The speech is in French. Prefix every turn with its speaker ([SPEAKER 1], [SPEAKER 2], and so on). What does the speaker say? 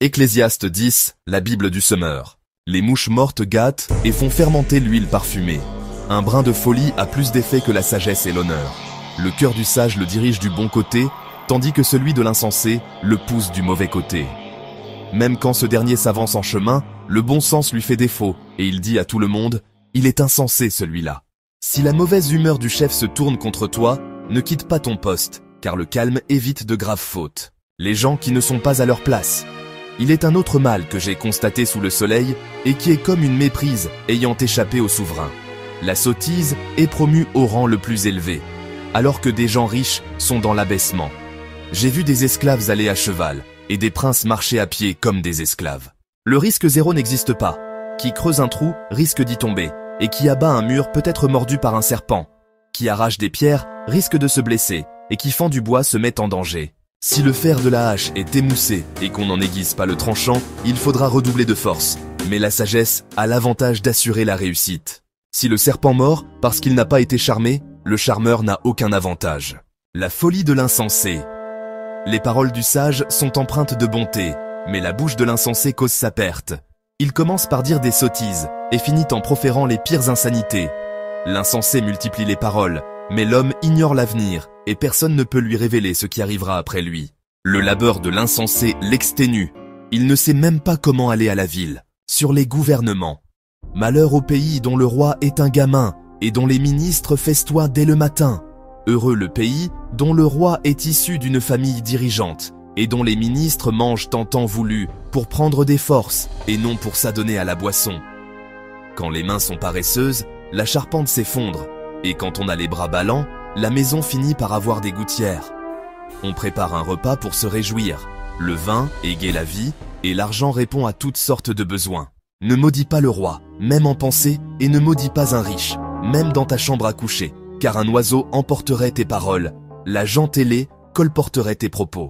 [SPEAKER 1] Ecclésiaste 10, la Bible du semeur. Les mouches mortes gâtent et font fermenter l'huile parfumée. Un brin de folie a plus d'effet que la sagesse et l'honneur. Le cœur du sage le dirige du bon côté, tandis que celui de l'insensé le pousse du mauvais côté. Même quand ce dernier s'avance en chemin, le bon sens lui fait défaut, et il dit à tout le monde, « Il est insensé celui-là ». Si la mauvaise humeur du chef se tourne contre toi, ne quitte pas ton poste, car le calme évite de graves fautes. Les gens qui ne sont pas à leur place. Il est un autre mal que j'ai constaté sous le soleil et qui est comme une méprise ayant échappé au souverain. La sottise est promue au rang le plus élevé, alors que des gens riches sont dans l'abaissement. J'ai vu des esclaves aller à cheval et des princes marcher à pied comme des esclaves. Le risque zéro n'existe pas. Qui creuse un trou risque d'y tomber, et qui abat un mur peut être mordu par un serpent. Qui arrache des pierres risque de se blesser, et qui fend du bois se met en danger. Si le fer de la hache est émoussé et qu'on n'en aiguise pas le tranchant, il faudra redoubler de force. Mais la sagesse a l'avantage d'assurer la réussite. Si le serpent mord parce qu'il n'a pas été charmé, le charmeur n'a aucun avantage. La folie de l'insensé. Les paroles du sage sont empreintes de bonté, mais la bouche de l'insensé cause sa perte. Il commence par dire des sottises et finit en proférant les pires insanités. L'insensé multiplie les paroles, mais l'homme ignore l'avenir et personne ne peut lui révéler ce qui arrivera après lui. Le labeur de l'insensé l'exténue. Il ne sait même pas comment aller à la ville. Sur les gouvernements. Malheur au pays dont le roi est un gamin et dont les ministres festoient dès le matin. Heureux le pays dont le roi est issu d'une famille dirigeante et dont les ministres mangent en temps voulu pour prendre des forces et non pour s'adonner à la boisson. Quand les mains sont paresseuses, la charpente s'effondre, et quand on a les bras ballants, la maison finit par avoir des gouttières. On prépare un repas pour se réjouir. Le vin égaie la vie, et l'argent répond à toutes sortes de besoins. Ne maudis pas le roi, même en pensée, et ne maudis pas un riche, même dans ta chambre à coucher, car un oiseau emporterait tes paroles, la gent ailée colporterait tes propos.